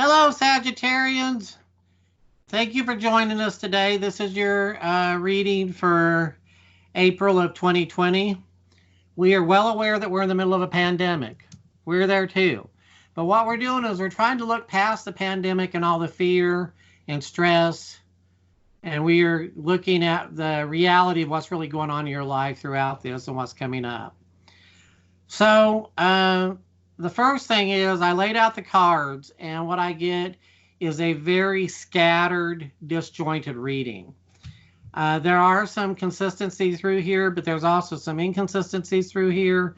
Hello, Sagittarians. Thank you for joining us today. This is your reading for April of 2020. We are well aware that we're in the middle of a pandemic. We're there too. But what we're doing is we're trying to look past the pandemic and all the fear and stress, and we are looking at the reality of what's really going on in your life throughout this and what's coming up. So, the first thing is I laid out the cards, and what I get is a very scattered, disjointed reading. There are some consistencies through here, but there's also some inconsistencies through here.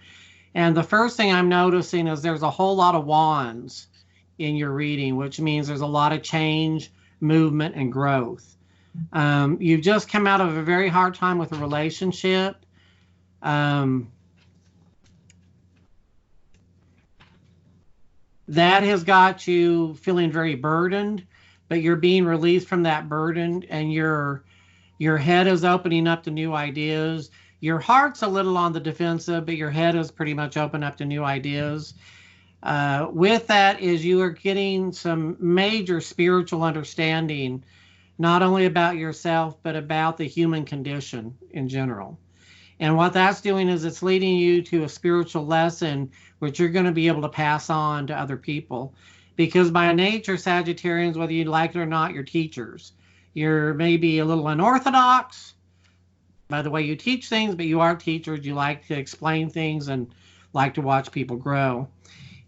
And the first thing I'm noticing is there's a whole lot of wands in your reading, which means there's a lot of change, movement, and growth. You've just come out of a very hard time with a relationship. That has got you feeling very burdened, but you're being released from that burden, and your head is opening up to new ideas. Your heart's a little on the defensive, but your head is pretty much open up to new ideas. With that is you are getting some major spiritual understanding, not only about yourself, but about the human condition in general. And what that's doing is it's leading you to a spiritual lesson, which you're going to be able to pass on to other people. Because by nature, Sagittarians, whether you like it or not, you're teachers. You're maybe a little unorthodox by the way you teach things, but you are teachers. You like to explain things and like to watch people grow.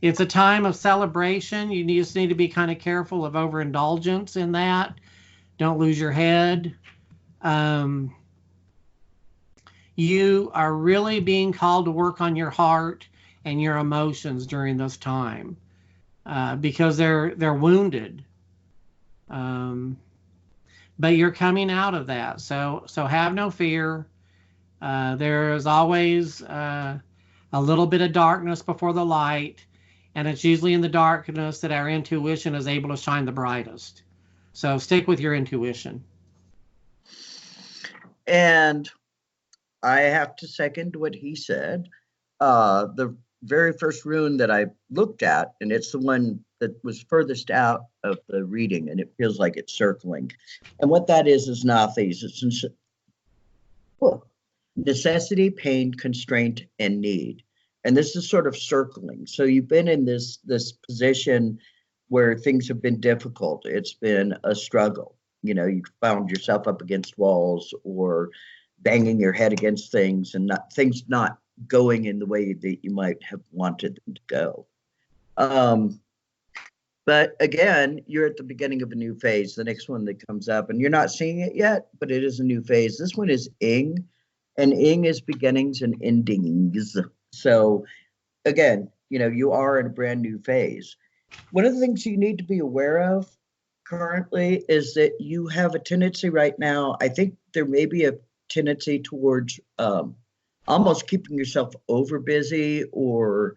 It's a time of celebration. You just need to be kind of careful of overindulgence in that. Don't lose your head. You are really being called to work on your heart and your emotions during this time because they're wounded. But you're coming out of that. So have no fear. There is always a little bit of darkness before the light, and it's usually in the darkness that our intuition is able to shine the brightest. So stick with your intuition. And I have to second what he said. The very first rune that I looked at, and it's the one that was furthest out of the reading, and it feels like it's circling. And what that is Nathes. It's necessity, pain, constraint, and need. And this is sort of circling. So you've been in this position where things have been difficult. It's been a struggle. You know, you found yourself up against walls or banging your head against things and things not going in the way that you might have wanted them to go. But again, you're at the beginning of a new phase, the next one that comes up, and you're not seeing it yet, but it is a new phase. This one is Ing, and Ing is beginnings and endings. So again, you know, you are in a brand new phase. One of the things you need to be aware of currently is that you have a tendency right now, I think there may be a tendency towards almost keeping yourself over busy or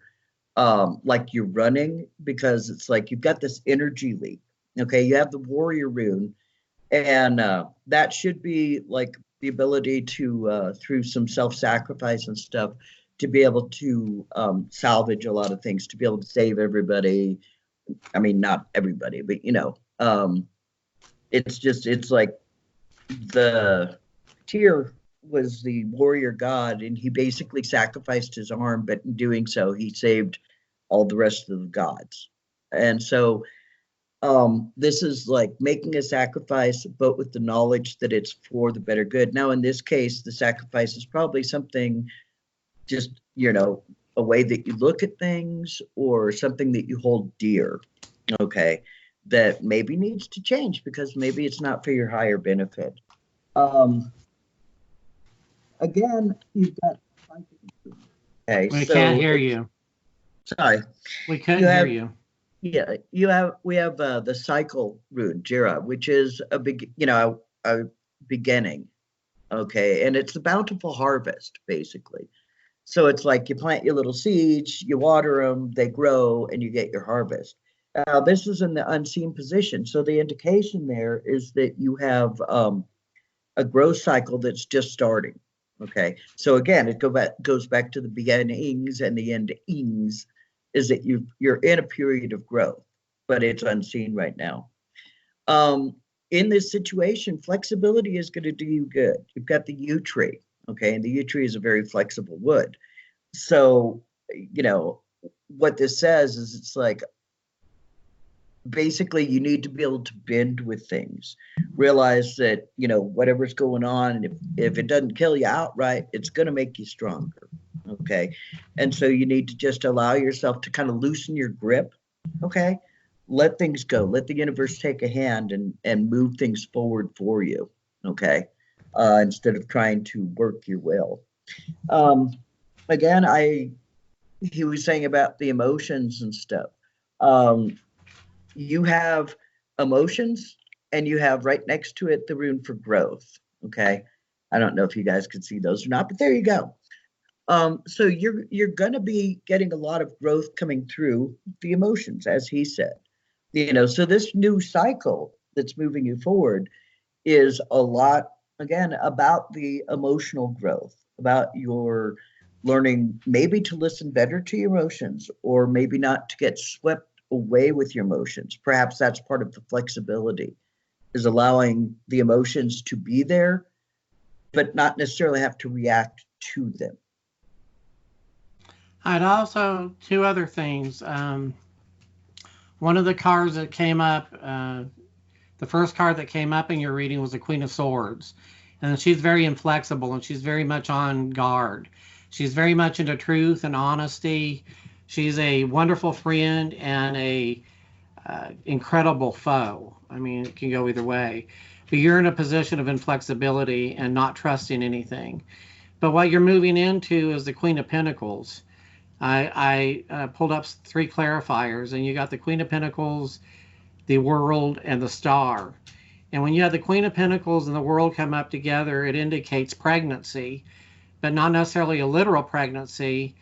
like you're running, because it's like you've got this energy leak. Okay, you have the warrior rune, and that should be like the ability to through some self-sacrifice and stuff to be able to salvage a lot of things, to be able to save everybody. I mean, not everybody, but you know, it's like the Tyr was the warrior god, and he basically sacrificed his arm, but in doing so, he saved all the rest of the gods. And so this is like making a sacrifice, but with the knowledge that it's for the better good. Now, in this case, the sacrifice is probably something just, you know, a way that you look at things or something that you hold dear, okay, that maybe needs to change because maybe it's not for your higher benefit. Again, you've got. Okay, we can't hear you. Sorry, we couldn't hear you. Yeah, we have the cycle rune, Jira, which is a beginning. Okay, and it's the bountiful harvest basically. So it's like you plant your little seeds, you water them, they grow, and you get your harvest. This is in the unseen position, so the indication there is that you have a growth cycle that's just starting. Okay, so again, it goes back to the beginnings and the endings, is that you're in a period of growth. but it's unseen right now. In this situation, flexibility is going to do you good. You've got the yew tree, okay, and the yew tree is a very flexible wood. So, what this says is it's like basically you need to be able to bend with things. Realize that, whatever's going on, and if it doesn't kill you outright, it's going to make you stronger, okay? And so you need to just allow yourself to kind of loosen your grip, okay? Let things go. Let the universe take a hand and move things forward for you, okay? Instead of trying to work your will. Again, he was saying about the emotions and stuff. You have emotions, and you have right next to it the rune for growth, okay? I don't know if you guys can see those or not, but there you go. So you're going to be getting a lot of growth coming through the emotions, as he said. So this new cycle that's moving you forward is a lot, again, about the emotional growth, about your learning maybe to listen better to your emotions, or maybe not to get swept away with your emotions. Perhaps that's part of the flexibility, is allowing the emotions to be there, but not necessarily have to react to them. I'd also, two other things. One of the cards that came up, the first card that came up in your reading was the Queen of Swords. And she's very inflexible, and she's very much on guard. She's very much into truth and honesty. She's a wonderful friend and a incredible foe. I mean, it can go either way. But you're in a position of inflexibility and not trusting anything. But what you're moving into is the Queen of Pentacles. I pulled up 3 clarifiers, and you got the Queen of Pentacles, the World, and the Star. And when you have the Queen of Pentacles and the World come up together, it indicates pregnancy, but not necessarily a literal pregnancy.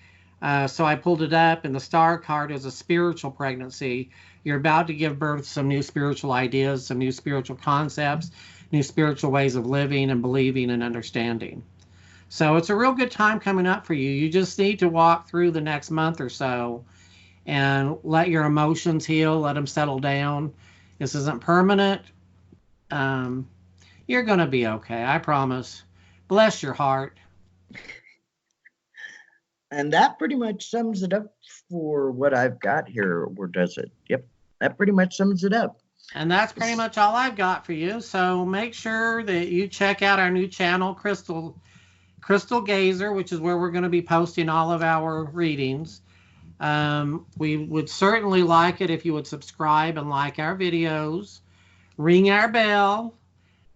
So I pulled it up, and the Star card is a spiritual pregnancy. You're about to give birth to some new spiritual ideas, some new spiritual concepts, new spiritual ways of living and believing and understanding. So it's a real good time coming up for you. You just need to walk through the next month or so and let your emotions heal, let them settle down. This isn't permanent. You're going to be okay, I promise. Bless your heart. And that pretty much sums it up for what I've got here, or does it? Yep, that pretty much sums it up. And that's pretty much all I've got for you. So make sure that you check out our new channel, Crystal Gazer, which is where we're going to be posting all of our readings. We would certainly like it if you would subscribe and like our videos, ring our bell,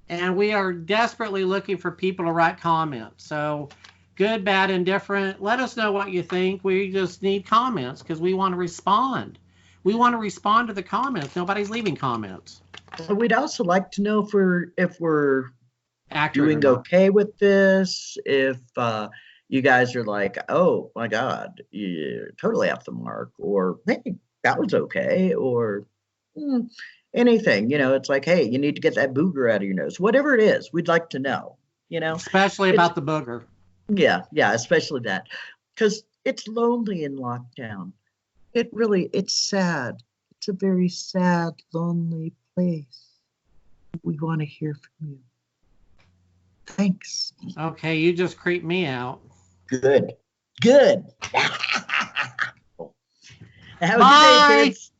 and we are desperately looking for people to write comments. So good, bad, indifferent, let us know what you think. We just need comments because we want to respond. We want to respond to the comments. Nobody's leaving comments. We'd also like to know if we're Accurate doing okay with this, if you guys are like, oh my God, you're totally off the mark, or hey, that was okay, or anything. It's like, hey, you need to get that booger out of your nose. Whatever it is, we'd like to know. Especially about the booger. Yeah, especially that, because it's lonely in lockdown. It's sad. It's a very sad, lonely place. We want to hear from you. Thanks. Okay, you just creeped me out. Good. Have a good day, kids.